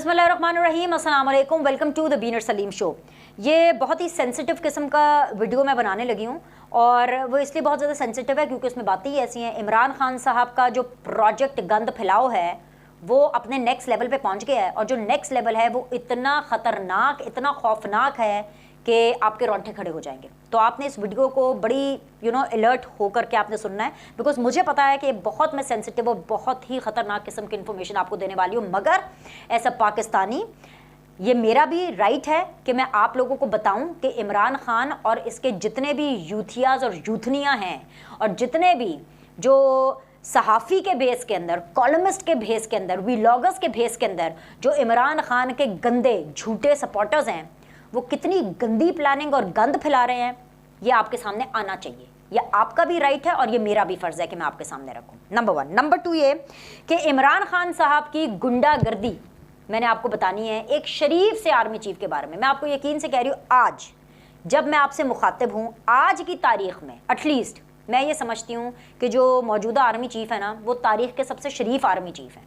बिस्मिल्लाहिर्रहमानिर्रहीम, अस्सलाम वालेकुम, वेलकम टू द बीनर सलीम शो। ये बहुत ही सेंसिटिव किस्म का वीडियो मैं बनाने लगी हूँ और वो इसलिए बहुत ज़्यादा सेंसिटिव है क्योंकि उसमें बातें ही ऐसी हैं। इमरान खान साहब का जो प्रोजेक्ट गंद फैलाओ है वो अपने नेक्स्ट लेवल पे पहुँच गया है और जो नेक्स्ट लेवल है वो इतना ख़तरनाक, इतना खौफनाक है कि आपके रोंगटे खड़े हो जाएंगे। तो आपने इस वीडियो को बड़ी अलर्ट होकर के आपने सुनना है, बिकॉज मुझे पता है कि बहुत मैं सेंसिटिव और बहुत ही ख़तरनाक किस्म की इन्फॉर्मेशन आपको देने वाली हूँ, मगर ऐसा पाकिस्तानी ये मेरा भी राइट है कि मैं आप लोगों को बताऊं कि इमरान खान और इसके जितने भी यूथियाज और यूथनियाँ हैं और जितने भी जो सहाफ़ी के बेस के अंदर, कॉलमिस्ट के बेस के अंदर, वीलॉगर्स के बेस के अंदर जो इमरान खान के गंदे झूठे सपोर्टर्स हैं, वो कितनी गंदी प्लानिंग और गंद फैला रहे हैं, ये आपके सामने आना चाहिए। ये आपका भी राइट है और ये मेरा भी फ़र्ज़ है कि मैं आपके सामने रखूं। नंबर 1। नंबर 2 ये कि इमरान खान साहब की गुंडागर्दी मैंने आपको बतानी है एक शरीफ से आर्मी चीफ के बारे में। मैं आपको यकीन से कह रही हूँ, आज जब मैं आपसे मुखातिब हूँ, आज की तारीख़ में एटलीस्ट मैं ये समझती हूँ कि जो मौजूदा आर्मी चीफ़ है ना, वो तारीख़ के सबसे शरीफ आर्मी चीफ़ हैं।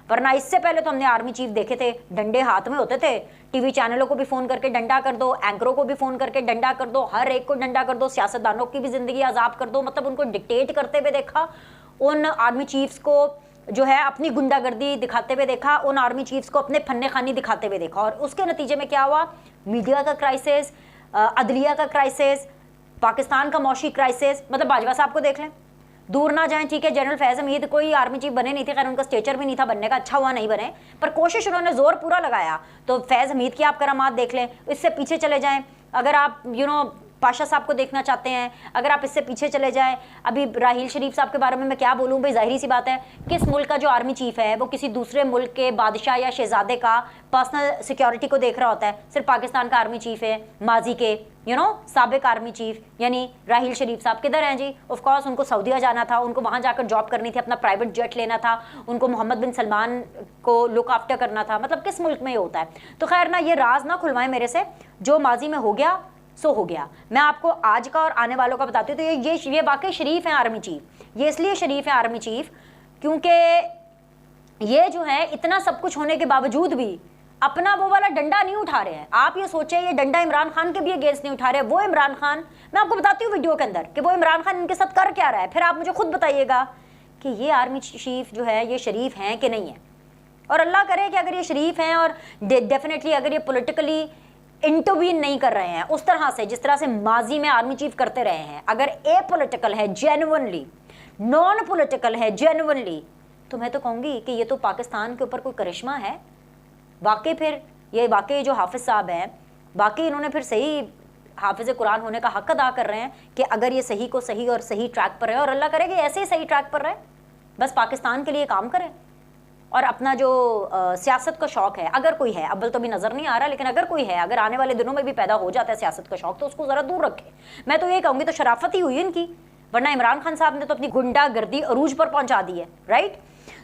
वरना इससे पहले तो हमने आर्मी चीफ देखे थे, डंडे हाथ में होते थे, टीवी चैनलों को भी फ़ोन करके डंडा कर दो, एंकरों को भी फ़ोन करके डंडा कर दो, हर एक को डंडा कर दो, सियासतदानों की भी ज़िंदगी आज़ाब कर दो। मतलब उनको डिक्टेट करते हुए देखा, उन आर्मी चीफ्स को जो है अपनी गुंडागर्दी दिखाते हुए देखा, उन आर्मी चीफ्स को अपने फन्ने खानी दिखाते हुए देखा। और उसके नतीजे में क्या हुआ? मीडिया का क्राइसिस, अदलिया का क्राइसिस, पाकिस्तान का मौशी क्राइसिस। मतलब बाजवा साहब को देख लें, दूर ना जाएं, ठीक है, जनरल फैज़ हमीद कोई आर्मी चीफ बने नहीं थे, खैर उनका स्टेचर भी नहीं था बनने का, अच्छा हुआ नहीं बने, पर कोशिश उन्होंने जोर पूरा लगाया। तो फैज़ हमीद की आप करामात देख लें, इससे पीछे चले जाएं, अगर आप पाशा साहब को देखना चाहते हैं, अगर आप इससे पीछे चले जाएं, अभी राहील शरीफ साहब के बारे में मैं क्या बोलूं भाई, जाहिर सी बात है, किस मुल्क का जो आर्मी चीफ है वो किसी दूसरे मुल्क के बादशाह या शहजादे का पर्सनल सिक्योरिटी को देख रहा होता है। सिर्फ पाकिस्तान का आर्मी चीफ है, माजी के साबिक आर्मी चीफ यानी राहील शरीफ साहब किधर हैं जी? ऑफ कोर्स उनको सऊदीया जाना था, उनको वहाँ जाकर जॉब करनी थी, अपना प्राइवेट जेट लेना था, उनको मोहम्मद बिन सलमान को लुक आफ्टर करना था। मतलब किस मुल्क में ये होता है? तो खैर ना, ये राज ना खुलवाएं मेरे से, जो माजी में हो गया सो हो गया। मैं आपको आज का और आने वालों का बताती हूँ। तो ये वाकई शरीफ है आर्मी चीफ। ये इसलिए शरीफ है आर्मी चीफ क्योंकि ये जो है इतना सब कुछ होने के बावजूद भी अपना वो वाला डंडा नहीं उठा रहे हैं। आप ये सोचे ये डंडा इमरान खान के भी अगेंस्ट नहीं उठा रहे। वो इमरान खान, मैं आपको बताती हूँ वीडियो के अंदर कि वो इमरान खान इनके साथ कर क्या रहा है, फिर आप मुझे खुद बताइएगा कि ये आर्मी चीफ जो है ये शरीफ हैं कि नहीं है। और अल्लाह करे कि अगर ये शरीफ हैं और डेफिनेटली अगर ये पॉलिटिकली इंटरवीन नहीं कर रहे हैं उस तरह से जिस तरह से माजी में आर्मी चीफ करते रहे हैं, अगर ए पॉलिटिकल है जेन्युइनली, नॉन पॉलिटिकल है जेन्युइनली, तो मैं तो कहूँगी कि ये तो पाकिस्तान के ऊपर कोई करिश्मा है वाकई। फिर ये वाकई जो हाफिज़ साहब हैं, वाकई इन्होंने फिर सही हाफिज़ कुरान होने का हक अदा कर रहे हैं कि अगर ये सही को सही और सही ट्रैक पर है, और अल्लाह करे कि ऐसे ही सही ट्रैक पर रहे, बस पाकिस्तान के लिए काम करें और अपना जो सियासत का शौक़ है, अगर कोई है, अव्वल तो भी नज़र नहीं आ रहा, लेकिन अगर कोई है, अगर आने वाले दिनों में भी पैदा हो जाता है सियासत का शौक़, तो उसको ज़रा दूर रखे। मैं तो ये कहूँगी तो शराफत ही हुई इनकी, वरना इमरान खान साहब ने तो अपनी गुंडागर्दी अरूज पर पहुँचा दी है, राइट।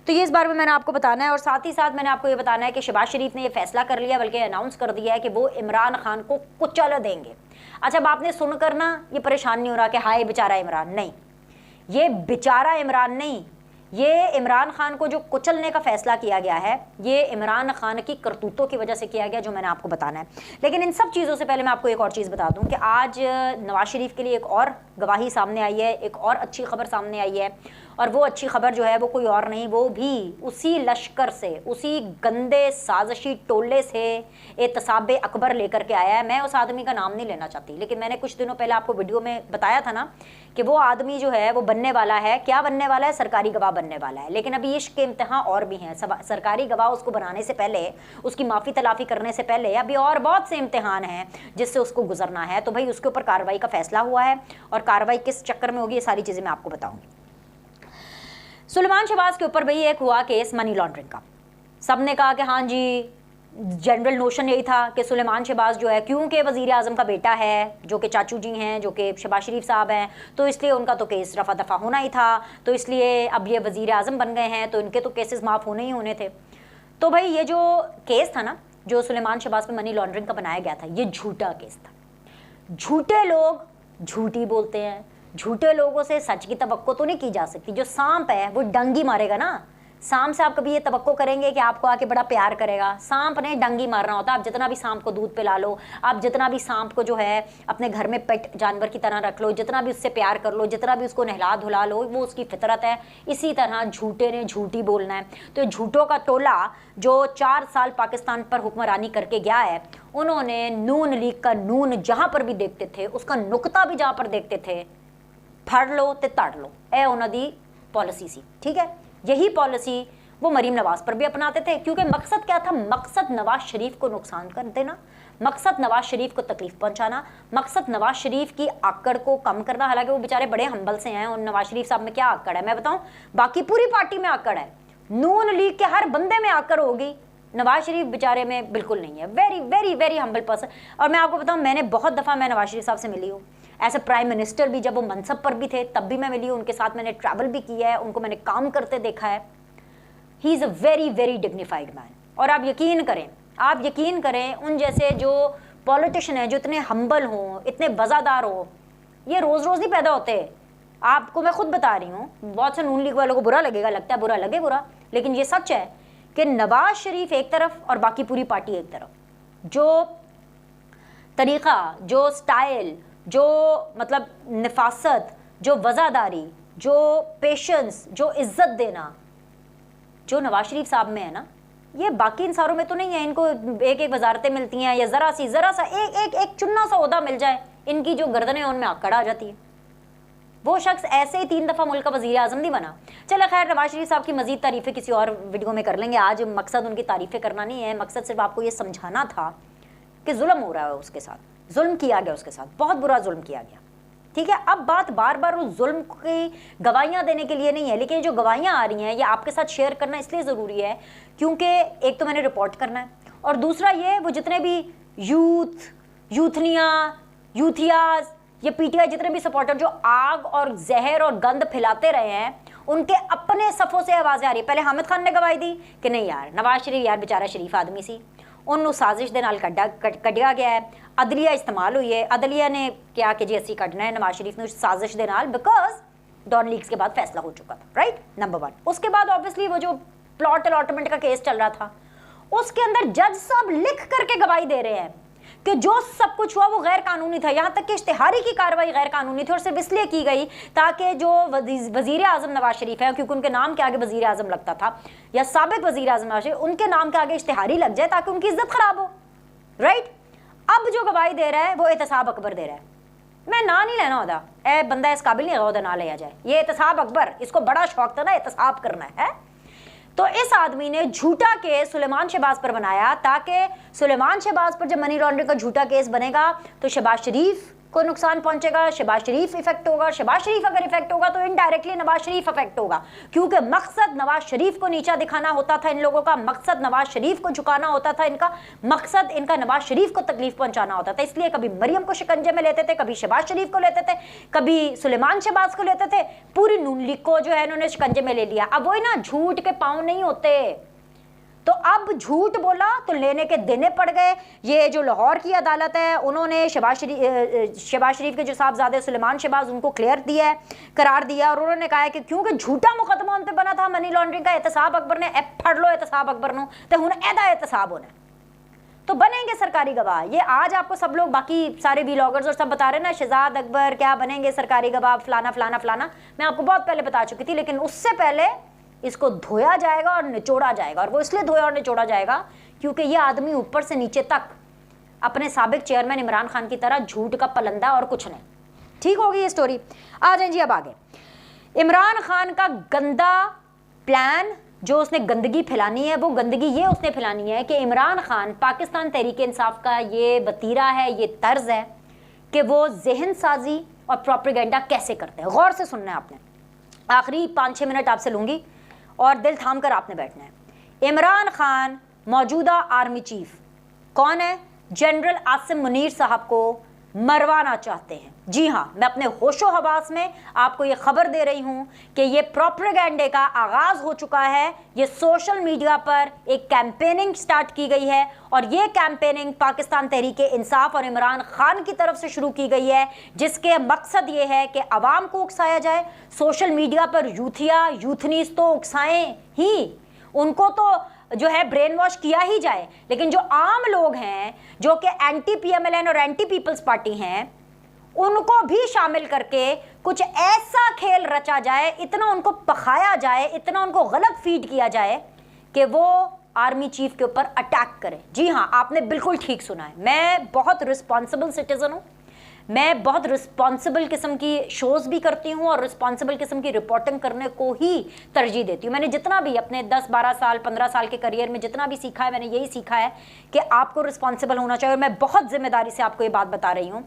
तो ये इस बारे में मैंने आपको बताना है और साथ ही साथ मैंने आपको ये बताना है कि शहबाज शरीफ ने ये फैसला कर लिया, बल्कि अनाउंस कर दिया है कि वो इमरान खान को कुचल देंगे। अच्छा, अब आपने सुनकर ना ये परेशान नहीं हो रहा कि हाय बेचारा इमरान, नहीं, ये बेचारा इमरान नहीं, ये इमरान खान को जो कुचलने का फैसला किया गया है ये इमरान खान की करतूतों की वजह से किया गया, जो मैंने आपको बताना है। लेकिन इन सब चीज़ों से पहले मैं आपको एक और चीज़ बता दूं कि आज नवाज शरीफ के लिए एक और गवाही सामने आई है, एक और अच्छी खबर सामने आई है। और वो अच्छी खबर जो है वो कोई और नहीं, वो भी उसी लश्कर से, उसी गंदे साजिशी टोले से एहतसाब अकबर लेकर के आया है। मैं उस आदमी का नाम नहीं लेना चाहती, लेकिन मैंने कुछ दिनों पहले आपको वीडियो में बताया था ना कि वो आदमी जो है वो बनने वाला है, क्या बनने वाला है? सरकारी गवाह बनने वाला है। लेकिन अभी इश्क के इम्तिहान और भी हैं। सरकारी गवाह उसको बनाने से पहले, उसकी माफ़ी तलाफ़ी करने से पहले अभी और बहुत से इम्तिहान हैं जिससे उसको गुजरना है। तो भाई उसके ऊपर कार्रवाई का फैसला हुआ है और कार्रवाई किस चक्कर में होगी ये सारी चीज़ें मैं आपको बताऊँगी। सुलेमान शहबाज के ऊपर भाई एक हुआ केस मनी लॉन्ड्रिंग का। सब ने कहा कि हाँ जी, जनरल नोशन यही था कि सुलेमान शहबाज जो है, क्योंकि वज़ीर आज़म का बेटा है जो कि चाचू जी हैं, जो कि शहबाज शरीफ साहब हैं, तो इसलिए उनका तो केस रफा दफ़ा होना ही था। तो इसलिए अब ये वज़ीर आज़म बन गए हैं तो इनके तो केसेस माफ़ होने ही होने थे। तो भाई ये जो केस था ना, जो सुलेमान शहबाज पे मनी लॉन्ड्रिंग का बनाया गया था, ये झूठा केस था। झूठे लोग झूठी बोलते हैं, झूठे लोगों से सच की तवक्को तो नहीं की जा सकती। जो सांप है वो डंगी मारेगा ना, सांप से आप कभी ये तवक्को करेंगे कि आपको आके बड़ा प्यार करेगा? सांप ने डंगी मारना होता है। आप जितना भी सांप को दूध पिला लो, आप जितना भी सांप को जो है अपने घर में पेट जानवर की तरह रख लो, जितना भी उससे प्यार कर लो, जितना भी उसको नहला धुला लो, वो उसकी फितरत है। इसी तरह झूठे ने झूठी बोलना है। तो झूठों का टोला जो 4 साल पाकिस्तान पर हुक्मरानी करके गया है, उन्होंने नून लीग का नून जहाँ पर भी देखते थे, उसका नुकता भी जहाँ पर देखते थे, फड़ लो ते तड़ लो, ए उन्हों दी पॉलिसी सी। ठीक है, यही पॉलिसी वो मरीम नवाज पर भी अपनाते थे, क्योंकि मकसद क्या था? मकसद नवाज शरीफ को नुकसान कर देना, मकसद नवाज शरीफ को तकलीफ पहुंचाना, मकसद नवाज शरीफ की आकड़ को कम करना। हालांकि वो बेचारे बड़े हम्बल से हैं, और नवाज शरीफ साहब में क्या आकड़ है मैं बताऊं? बाकी पूरी पार्टी में आकड़ है, नून लीग के हर बंदे में आकड़ होगी, नवाज शरीफ बेचारे में बिल्कुल नहीं है। Very very very humble person. और मैं आपको बताऊं, मैंने बहुत दफ़ा मैं नवाज शरीफ साहब से मिली हूँ, एज ए प्राइम मिनिस्टर भी, जब वो मनसब पर भी थे तब भी मैं मिली हूँ उनके साथ, मैंने ट्रैवल भी किया है, उनको मैंने काम करते देखा है। He is a very very dignified man. और आप यकीन करें उन जैसे जो पॉलिटिशियन है, जो इतने हम्बल हों, इतने वज़ादार हों, ये रोज़ रोज़ ही पैदा होते हैं। आपको मैं खुद बता रही हूँ, बहुत से नून लीग वालों को बुरा लगेगा, लगता है बुरा लगे बुरा, लेकिन ये सच है कि नवाज शरीफ एक तरफ और बाकी पूरी पार्टी एक तरफ। जो तरीक़ा, जो स्टाइल, जो मतलब नफासत, जो वज़ादारी, जो पेशेंस, जो इज़्ज़त देना जो नवाज शरीफ साहब में है ना, ये बाकी इंसानों में तो नहीं है। इनको एक एक वजारतें मिलती हैं, या ज़रा सा एक चुन्ना सा ओहदा मिल जाए, इनकी जो गर्दनें उनमें आकड़ आ जाती है। वो शख्स ऐसे ही 3 दफ़ा मुल्क का वज़ीर आज़म नहीं बना। चलो खैर, नवाज शरीफ साहब की मज़ीद तारीफ़ें किसी और वीडियो में कर लेंगे। आज मकसद उनकी तारीफ़ें करना नहीं है, मकसद सिर्फ आपको ये समझाना था कि जुल्म हो रहा है उसके साथ, जुल्म किया गया उसके साथ, बहुत बुरा जुल्म किया गया। ठीक है, अब बात बार बार उस जुल्म की गवाहियाँ देने के लिए नहीं है, लेकिन जो गवाहियाँ आ रही हैं ये आपके साथ शेयर करना इसलिए ज़रूरी है क्योंकि एक तो मैंने रिपोर्ट करना है, और दूसरा ये वो जितने भी यूथियाज, ये पीटीआई जितने भी सपोर्टर जो आग और जहर और गंद फैलाते रहे हैं, उनके अपने सफ़ों से आवाज़ें आ रही है। पहले हामिद खान ने गवाही दी कि नहीं यार, नवाज शरीफ यार बेचारा शरीफ आदमी सी, उन्होंने साजिश के नाल कढ़िया गया है, अदलिया इस्तेमाल हुई है, अदलिया ने क्या कि जी असी कढ़ना है नवाज शरीफ ने साजिश के नाल, बिकॉज डॉन लीक्स के बाद फैसला हो चुका था, राइट, नंबर 1। उसके बाद ऑब्वियसली वो जो प्लॉट अलॉटमेंट का केस चल रहा था, उसके अंदर जज साहब लिख करके गवाही दे रहे हैं कि जो सब कुछ हुआ वो गैर कानूनी था, यहाँ तक कि इश्तिहारी की कार्रवाई गैर कानूनी थी, और सिर्फ इसलिए की गई ताकि जो वज़ीर आज़म नवाज शरीफ है, क्योंकि उनके नाम के आगे वज़ीर आज़म लगता था, या साबिक वज़ीर आज़म नवाज शरीफ, उनके नाम के आगे इश्तिहारी लग जाए ताकि उनकी इज्जत खराब हो, राइट। अब जो गवाही दे रहा है वो एहतसाब अकबर दे रहा है। मैं ना नहीं लेना होता, ए बंदा इस काबिल नहीं होता ना लिया जाए, ये एहतसाब अकबर, इसको बड़ा शौक था ना एहतसाब करना है। तो इस आदमी ने झूठा केस सुलेमान शहबाज पर बनाया ताकि सुलेमान शहबाज पर जब मनी लॉन्ड्रिंग का झूठा केस बनेगा तो शहबाज शरीफ को नुकसान पहुंचेगा, शहबाज शरीफ इफेक्ट होगा, शहबाज शरीफ अगर इफेक्ट होगा तो इनडायरेक्टली नवाज शरीफ इफेक्ट होगा, क्योंकि मकसद नवाज शरीफ को नीचा दिखाना होता था इन लोगों का, मकसद नवाज शरीफ को झुकाना होता था इनका, मकसद इनका नवाज शरीफ को तकलीफ पहुंचाना होता था। इसलिए कभी मरियम को शिकंजे में लेते थे, कभी शहबाज शरीफ को लेते थे, कभी सुलेमान शहबाज को लेते थे, पूरी नून लीग को जो है इन्होंने शिकंजे में ले लिया। अब वही ना, झूठ के पाँव नहीं होते, तो अब झूठ बोला तो लेने के देने पड़ गए। ये जो लाहौर की अदालत है उन्होंने शहबाज शरीफ के जो साहबजादे सुलेमान शहबाज उनको क्लियर दिया है, करार दिया, और उन्होंने कहा है कि क्योंकि झूठा मुकदमा उन पर बना था मनी लॉन्ड्रिंग का, एहतसाब अकबर ने फड़ लो एहतसाब अकबर नो तो हुण एदा एहतसाब होना, तो बनेंगे सरकारी गवाह। ये आज आपको सब लोग बाकी सारे व्लॉगर्स और सब बता रहे हैं ना, शहजाद अकबर क्या बनेंगे सरकारी गवाह, फलाना फलाना फलाना, मैं आपको बहुत पहले बता चुकी थी। लेकिन उससे पहले इसको धोया जाएगा और निचोड़ा जाएगा, और वो इसलिए धोया और निचोड़ा जाएगा क्योंकि ये आदमी ऊपर से नीचे तक अपने साबिक चेयरमैन इमरान खान की तरह झूठ का पलंदा और कुछ नहीं। ठीक होगी ये स्टोरी। आ जाए जी अब आगे। इमरान खान का गंदा प्लान, जो उसने गंदगी फैलानी है, वो गंदगी ये उसने फैलानी है कि इमरान खान पाकिस्तान तहरीक इंसाफ का ये वतीरा है, ये तर्ज है कि वो जहन साजी और प्रोपेगेंडा कैसे करते हैं। गौर से सुनना है आपने, आखिरी 5-6 मिनट आपसे लूँगी और दिल थाम कर आपने बैठना है। इमरान खान मौजूदा आर्मी चीफ कौन है? जनरल आसिम मुनीर साहब को मरवाना चाहते हैं। जी हाँ, मैं अपने होशो हवास में आपको ये खबर दे रही हूँ कि ये प्रोपेगेंडे का आगाज़ हो चुका है। ये सोशल मीडिया पर एक कैंपेनिंग स्टार्ट की गई है और ये कैंपेनिंग पाकिस्तान तहरीक-ए-इंसाफ और इमरान खान की तरफ से शुरू की गई है, जिसके मकसद ये है कि अवाम को उकसाया जाए। सोशल मीडिया पर यूथिया यूथनीस तो उकसाएं ही, उनको तो जो है ब्रेन वॉश किया ही जाए, लेकिन जो आम लोग हैं जो कि एंटी PMLN और एंटी पीपल्स पार्टी हैं, उनको भी शामिल करके कुछ ऐसा खेल रचा जाए, इतना उनको पखाया जाए, इतना उनको गलत फीड किया जाए कि वो आर्मी चीफ के ऊपर अटैक करें। जी हाँ, आपने बिल्कुल ठीक सुना है। मैं बहुत रिस्पॉन्सिबल सिटीजन हूँ, मैं बहुत रिस्पॉन्सिबल किस्म की शोज़ भी करती हूँ और रिस्पॉन्सिबल किस्म की रिपोर्टिंग करने को ही तरजीह देती हूँ। मैंने जितना भी अपने 10-12 साल 15 साल के करियर में जितना भी सीखा है, मैंने यही सीखा है कि आपको रिस्पॉन्सिबल होना चाहिए और मैं बहुत जिम्मेदारी से आपको ये बात बता रही हूँ।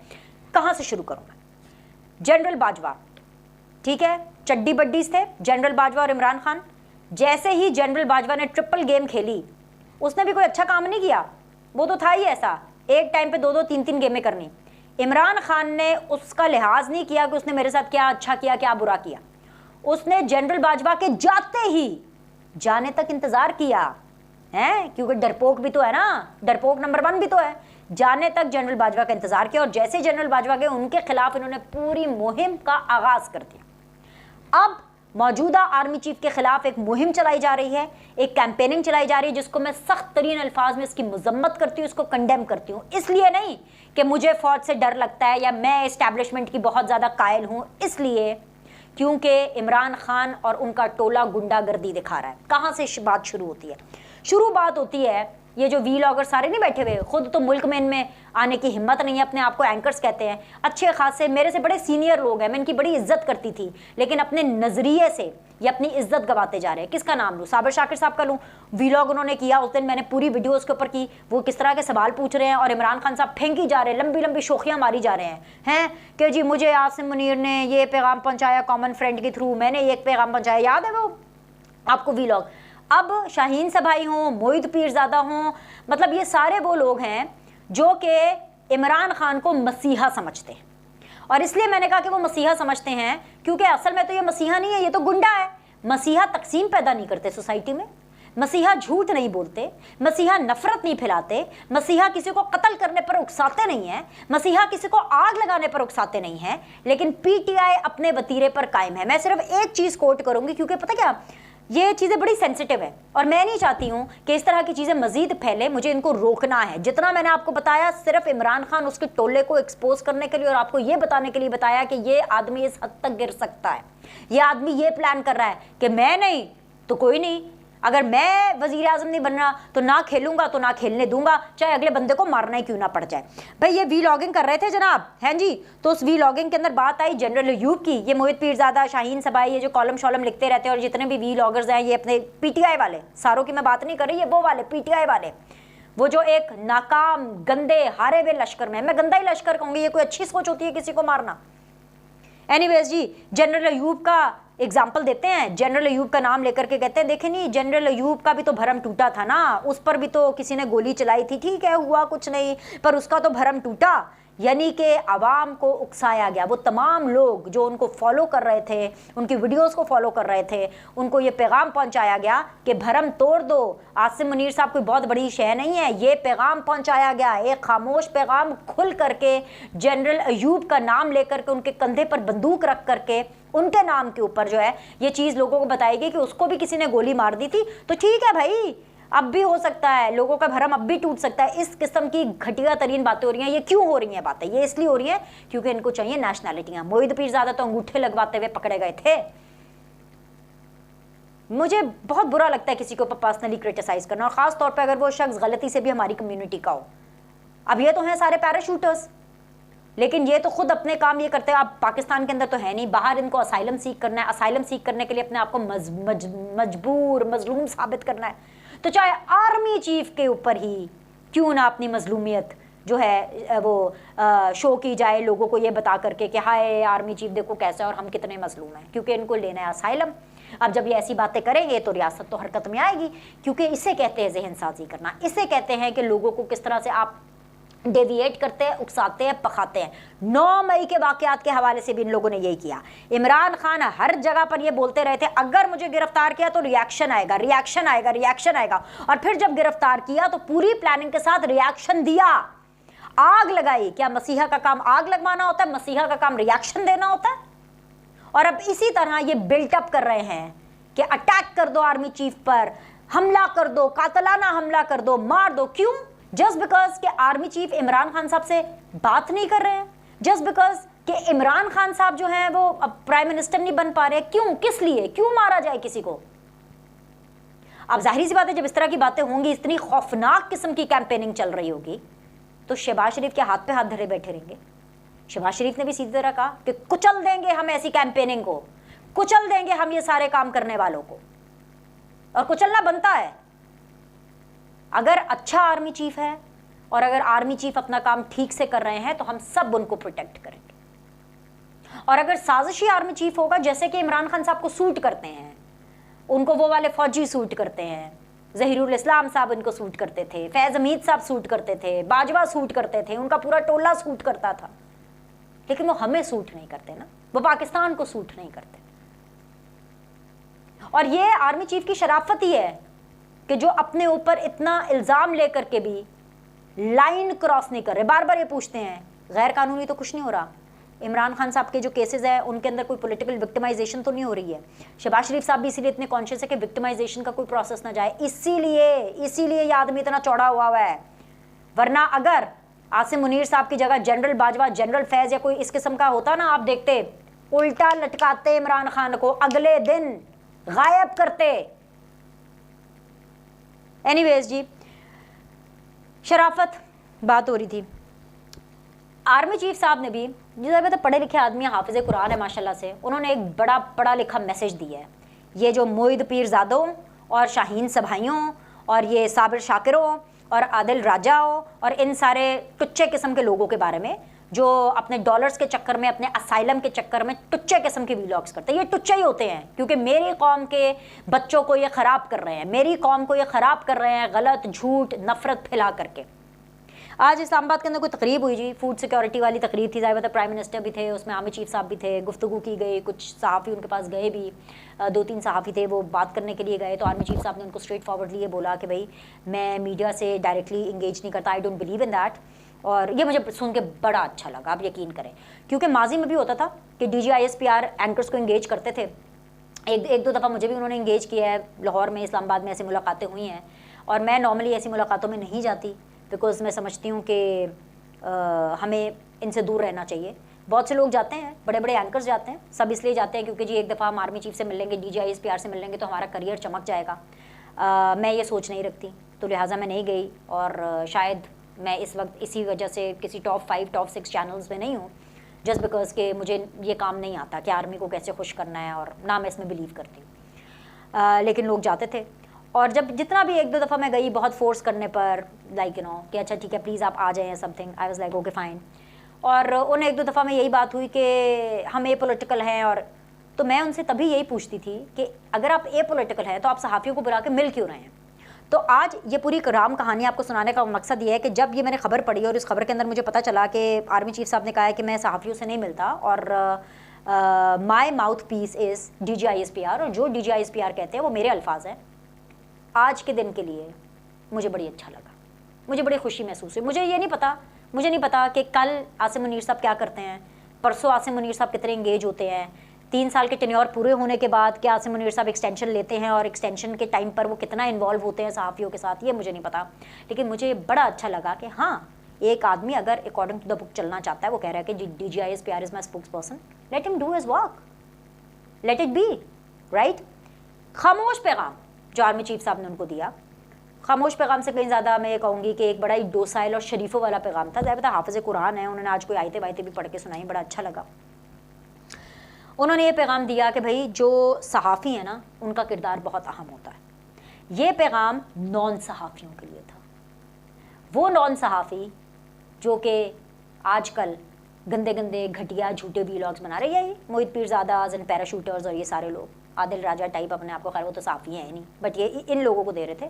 कहाँ से शुरू करूँ मैं? जनरल बाजवा, ठीक है, चड्डी बड्डीज थे जनरल बाजवा और इमरान खान। जैसे ही जनरल बाजवा ने ट्रिपल गेम खेली, उसने भी कोई अच्छा काम नहीं किया, वो तो था ही ऐसा, एक टाइम पे 2-2 3-3 गेमें करनी। इमरान खान ने उसका लिहाज नहीं किया कि उसने मेरे साथ क्या अच्छा किया क्या बुरा किया। उसने जनरल बाजवा के जाते ही जाने तक इंतजार किया है, क्योंकि डरपोक भी तो है ना, डरपोक नंबर 1 भी तो है। जाने तक जनरल बाजवा का इंतजार किया और जैसे जनरल बाजवा गए, उनके खिलाफ इन्होंने पूरी मुहिम का आगाज कर दिया। अब मौजूदा आर्मी चीफ के खिलाफ एक मुहिम चलाई जा रही है, एक कैंपेनिंग चलाई जा रही है, जिसको मैं सख्त तरीन अल्फाज में इसकी मजम्मत करती हूँ, इसको कंडेम करती हूँ। इसलिए नहीं कि मुझे फौज से डर लगता है या मैं एस्टैब्लिशमेंट की बहुत ज़्यादा कायल हूँ, इसलिए क्योंकि इमरान खान और उनका टोला गुंडागर्दी दिखा रहा है। कहाँ से बात शुरू होती है? बात होती है, ये जो वीलॉगर सारे नहीं बैठे हुए, खुद तो मुल्क में इनमें आने की हिम्मत नहीं है, अपने आप को एंकर्स कहते हैं, अच्छे खासे मेरे से बड़े सीनियर लोग हैं, मैं इनकी बड़ी इज्जत करती थी, लेकिन अपने नज़रिए से ये अपनी इज्जत गवाते जा रहे हैं। किसका नाम लूँ? साबिर शाकिर साहब का लूँ। वीलॉग उन्होंने किया, उस दिन मैंने पूरी वीडियो उसके ऊपर की, वो किस तरह के सवाल पूछ रहे हैं और इमरान खान साहब फेंकी जा रहे हैं, लंबी लंबी शोखियाँ मारी जा रहे हैं कि जी मुझे आसिम मुनीर ने ये पैगाम पहुँचाया कॉमन फ्रेंड के थ्रू, मैंने ये पैगाम पहुँचाया, याद है वो आपको वीलॉग? अब शाहीन सभाई हों, मोहित पीरज़ादा हों, मतलब ये सारे वो लोग हैं जो कि इमरान खान को मसीहा समझते हैं। और इसलिए मैंने कहा कि वो मसीहा समझते हैं क्योंकि असल में तो ये मसीहा नहीं है, ये तो गुंडा है। मसीहा तकसीम पैदा नहीं करते सोसाइटी में, मसीहा झूठ नहीं बोलते, मसीहा नफरत नहीं फैलाते, मसीहा किसी को कत्ल करने पर उकसाते नहीं हैं, मसीहा किसी को आग लगाने पर उकसाते नहीं हैं, लेकिन PTI अपने वतीरे पर कायम है। मैं सिर्फ एक चीज़ कोट करूँगी क्योंकि पता क्या, ये चीज़ें बड़ी सेंसिटिव है और मैं नहीं चाहती हूँ कि इस तरह की चीज़ें मज़ीद फैले, मुझे इनको रोकना है। जितना मैंने आपको बताया सिर्फ इमरान खान उसके टोले को एक्सपोज करने के लिए और आपको ये बताने के लिए बताया कि ये आदमी इस हद तक गिर सकता है, ये आदमी ये प्लान कर रहा है कि मैं नहीं तो कोई नहीं, अगर मैं वज़ीर आज़म नहीं बनना तो ना खेलूंगा तो ना खेलने दूंगा, चाहे अगले बंदे को मारना ही क्यों ना पड़ जाए। भाई ये वीलॉगिंग कर रहे थे जनाब, हैं जी, तो उस वीलॉगिंग के अंदर बात आई जनरल अयूब की। ये मोहित पीरज़ादा, शाहीन सबाई, ये जो कॉलम शॉलम लिखते रहते हैं और जितने भी वीलॉगर्स हैं, ये अपने PTI वाले, सारों की मैं बात नहीं कर रही, ये वो वाले PTI वाले, वो जो एक नाकाम गंदे हारे हुए लश्कर में, मैं गंदा ही लश्कर कहूँगी, ये कोई अच्छी सोच होती है किसी को मारना? एनीवेज जी, जनरल अयूब का एग्जाम्पल देते हैं। जनरल अयूब का नाम लेकर के कहते हैं देखे नहीं, जनरल अयूब का भी तो भरम टूटा था ना, उस पर भी तो किसी ने गोली चलाई थी, ठीक है हुआ कुछ नहीं, पर उसका तो भरम टूटा। यानी कि आवाम को उकसाया गया। वो तमाम लोग जो उनको फॉलो कर रहे थे, उनकी वीडियोस को फॉलो कर रहे थे, उनको ये पैगाम पहुंचाया गया कि भरम तोड़ दो, आसिम मुनीर साहब कोई बहुत बड़ी शय नहीं है। ये पैगाम पहुंचाया गया, एक खामोश पैगाम खुल करके जनरल अयूब का नाम लेकर के, उनके कंधे पर बंदूक रख करके, उनके नाम के ऊपर जो है ये चीज़ लोगों को बताई गई कि उसको भी किसी ने गोली मार दी थी। तो ठीक है भाई, अब भी हो सकता है, लोगों का भरम अब भी टूट सकता है। इस किस्म की घटिया तरीन बातें हो रही हैं। ये क्यों हो रही हैं बातें? ये इसलिए हो रही है क्योंकि इनको चाहिए नेशनैलिटियां। मोहित पीरज़ादा तो अंगूठे लगवाते हुए पकड़े गए थे। मुझे बहुत बुरा लगता है किसी को पर्सनली क्रिटिसाइज करना, और ख़ास तौर पर अगर वो शख्स गलती से भी हमारी कम्युनिटी का हो। अब ये तो हैं सारे पैराशूटर्स, लेकिन ये तो खुद अपने काम ये करते हैं। अब पाकिस्तान के अंदर तो है नहीं, बाहर इनको असाइलम सीख करना है, असाइलम सीख करने के लिए अपने आप को मजबूर मजलूम साबित करना है। तो चाहे आर्मी चीफ के ऊपर ही क्यों ना अपनी मजलूमियत जो है वो शो की जाए, लोगों को ये बता करके कि हाय आर्मी चीफ देखो कैसे और हम कितने मजलूम हैं, क्योंकि इनको लेना है असाइलम। अब जब ये ऐसी बातें करेंगे तो रियासत तो हरकत में आएगी, क्योंकि इसे कहते हैं जहन साजी करना, इसे कहते हैं कि लोगों को किस तरह से आप डेविएट करते हैं, उकसाते हैं, पकाते हैं। 9 मई के वाकयात के हवाले से भी इन लोगों ने यही किया। इमरान खान हर जगह पर ये बोलते रहे थे अगर मुझे गिरफ्तार किया तो रिएक्शन आएगा, रिएक्शन आएगा, रिएक्शन आएगा। और फिर जब गिरफ्तार किया तो पूरी प्लानिंग के साथ रिएक्शन दिया, आग लगाई। क्या मसीहा का काम आग लगवाना होता है? मसीहा का काम रिएक्शन देना होता है। और अब इसी तरह ये बिल्टअप कर रहे हैं कि अटैक कर दो आर्मी चीफ पर, हमला कर दो, कातलाना हमला कर दो, मार दो। क्यों? जस्ट बिकॉज के आर्मी चीफ इमरान खान साहब से बात नहीं कर रहे हैं, जस्ट बिकॉज कि इमरान खान साहब जो हैं वो अब प्राइम मिनिस्टर नहीं बन पा रहे। क्यों? किस लिए? क्यों मारा जाए किसी को? अब जाहिर सी बात है जब इस तरह की बातें होंगी, इतनी खौफनाक किस्म की कैंपेनिंग चल रही होगी, तो शहबाज शरीफ के हाथ पे हाथ धरे बैठे रहेंगे। शहबाज शरीफ ने भी सीधी तरह कहा कि कुचल देंगे हम ऐसी कैंपेनिंग को, कुचल देंगे हम ये सारे काम करने वालों को। और कुचलना बनता है। अगर अच्छा आर्मी चीफ है और अगर आर्मी चीफ अपना काम ठीक से कर रहे हैं तो हम सब उनको प्रोटेक्ट करेंगे। और अगर साजिशी आर्मी चीफ होगा, जैसे कि इमरान खान साहब को सूट करते हैं, उनको वो वाले फौजी सूट करते हैं, ज़हीरुल इस्लाम साहब इनको सूट करते थे, फैज़ हमीद साहब सूट करते थे, बाजवा सूट करते थे, उनका पूरा टोला सूट करता था, लेकिन वो हमें सूट नहीं करते ना, वो पाकिस्तान को सूट नहीं करते। और ये आर्मी चीफ की शराफत ही है कि जो अपने ऊपर इतना इल्ज़ाम लेकर के भी लाइन क्रॉस नहीं कर रहे। बार बार ये पूछते हैं गैर कानूनी तो कुछ नहीं हो रहा। इमरान खान साहब के जो केसेस हैं उनके अंदर कोई पॉलिटिकल विक्टिमाइजेशन तो नहीं हो रही है। शहबाज शरीफ साहब भी इसीलिए इतने कॉन्शियस है कि विक्टिमाइजेशन का कोई प्रोसेस ना जाए, इसीलिए ये आदमी इतना चौड़ा हुआ है। वरना अगर आसिम मुनीर साहब की जगह जनरल बाजवा, जनरल फैज़ या कोई इस किस्म का होता ना, आप देखते उल्टा लटकाते इमरान खान को, अगले दिन गायब करते। एनीवेज जी, शराफत बात हो रही थी। आर्मी चीफ साहब ने भी, जो तो पढ़े लिखे आदमी, हाफिज़ कुरान है माशाल्लाह से, उन्होंने एक बड़ा पढ़ा लिखा मैसेज दिया है। ये जो मोइद पीरजादों और शाहीन सभाइयों और ये साबिर शाकिरों और आदिल राजाओं और इन सारे टुच्चे किस्म के लोगों के बारे में जो अपने डॉलर्स के चक्कर में, अपने असाइलम के चक्कर में टुच्चे किस्म के व्लॉग्स करते हैं, ये टुच्चे ही होते हैं, क्योंकि मेरी कौम के बच्चों को ये ख़राब कर रहे हैं, मेरी कौम को ये ख़राब कर रहे हैं, गलत झूठ नफ़रत फैला करके। आज इस्लामाबाद के अंदर कोई तकरीब हुई जी, फूड सिक्योरिटी वाली तकरीब थी, ज़ाहिर है प्राइम मिनिस्टर भी थे, उसमें आर्मी चीफ साहब भी थे, गुफ्तगू की गई, कुछ सहाफ़ी उनके पास गए भी, 2-3 सहाफ़ी थे, वो बात करने के लिए गए। तो आर्मी चीफ साहब ने उनको स्ट्रेट फॉरवर्डली ये बोला कि भाई मैं मीडिया से डायरेक्टली इंगेज नहीं करता, I don't believe in that. और ये मुझे सुन के बड़ा अच्छा लगा, आप यकीन करें, क्योंकि माजी में भी होता था कि DGISPR एंकर्स को इंगेज करते थे। एक दो दफ़ा मुझे भी उन्होंने इंगेज किया है, लाहौर में, इस्लामाबाद में ऐसी मुलाकातें हुई हैं। और मैं नॉर्मली ऐसी मुलाकातों में नहीं जाती, बिकॉज़ मैं समझती हूँ कि हमें इनसे दूर रहना चाहिए। बहुत से लोग जाते हैं, बड़े बड़े एंकर्स जाते हैं, सब इसलिए जाते हैं क्योंकि जी एक दफ़ा हम आर्मी चीफ से मिल लेंगे, DGISPR से मिल लेंगे तो हमारा करियर चमक जाएगा। मैं ये सोच नहीं रखती, तो लिहाजा मैं नहीं गई। और शायद मैं इस वक्त इसी वजह से किसी टॉप 5 टॉप 6 चैनल्स में नहीं हूँ, जस्ट बिकॉज के मुझे ये काम नहीं आता कि आर्मी को कैसे खुश करना है, और ना मैं इसमें बिलीव करती हूँ। लेकिन लोग जाते थे। और जब जितना भी एक दो दफ़ा मैं गई, बहुत फोर्स करने पर, लाइक यू नो कि अच्छा ठीक है प्लीज़ आप आ जाएँ something, I was like okay fine. और उन एक दो दफ़ा में यही बात हुई कि हम एपॉलिटिकल हैं, और तो मैं उनसे तभी यही पूछती थी कि अगर आप एपॉलिटिकल हैं तो आप सहाफ़ियों को बुला के मिल क्यों रहे हैं। तो आज ये पूरी राम कहानी आपको सुनाने का मकसद ये है कि जब ये मैंने खबर पढ़ी और इस खबर के अंदर मुझे पता चला कि आर्मी चीफ साहब ने कहा है कि मैं सहाफ़ियों से नहीं मिलता, और my mouthpiece is DGISPR, और जो DGISPR कहते हैं वो मेरे अल्फाज हैं। आज के दिन के लिए मुझे बड़ी अच्छा लगा, मुझे बड़ी खुशी महसूस हुई। मुझे नहीं पता कि कल आसिम मुनीर साहब क्या करते हैं, परसों आसिम मुनीर साहब कितने इंगेज होते हैं, 3 साल के टेन्योर पूरे होने के बाद क्या आसिम मुनीर साहब एक्सटेंशन लेते हैं, और एक्सटेंशन के टाइम पर वो कितना इन्वॉल्व होते हैं सहाफ़ियों के साथ, ये मुझे नहीं पता। लेकिन मुझे बड़ा अच्छा लगा कि हाँ, एक आदमी अगर अकॉर्डिंग टू द बुक चलना चाहता है, वो कह रहा है कि DGISPR is my spokes person, let him do his work, let it be, right. खामोश पैगाम जो आर्मी चीफ साहब ने उनको दिया, खामोश पैगाम से कहीं ज़्यादा मैं ये कहूँगी कि एक बड़ा ही डोसाइल और शरीफों वाला पैगाम था। ज़्यादा हाफिज़ कुरान है, उन्होंने आज कोई आयते वायते भी पढ़ के सुनाई, बड़ा अच्छा लगा। उन्होंने ये पैगाम दिया कि भाई जो सहाफ़ी है ना, उनका किरदार बहुत अहम होता है। ये पैगाम नॉन सहाफ़ियों के लिए था, वो नॉन सहाफ़ी जो कि आजकल गंदे गंदे घटिया झूठे व्लॉग्स बना रहे हैं, मोहित पीरजादाज़ एंड पैराशूटर्स और ये सारे लोग, आदिल राजा टाइप अपने आप को, खैर वो तो सहाफ़ी है नहीं, बट ये इन लोगों को दे रहे थे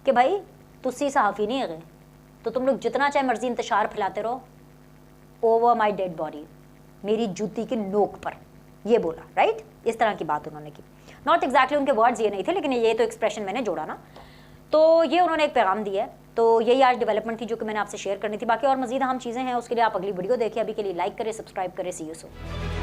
कि भाई तुसी सहाफ़ी नहीं है, तो तुम लोग जितना चाहे मर्जी इंतशार फैलाते रहो ओवर माई डेड बॉडी, मेरी जूती की नोक पर, ये बोला, राइट? इस तरह की बात उन्होंने की। नॉट एग्जैक्टली उनके वर्ड्स ये नहीं थे, लेकिन ये तो एक्सप्रेशन मैंने जोड़ा ना। तो ये उन्होंने एक पैगाम दिया है। तो यही आज डेवलपमेंट थी जो कि मैंने आपसे शेयर करनी थी। बाकी और मजीद अहम चीज़ें हैं, उसके लिए आप अगली वीडियो देखें। अभी के लिए लाइक करें, सब्सक्राइब करें। सी यू सून।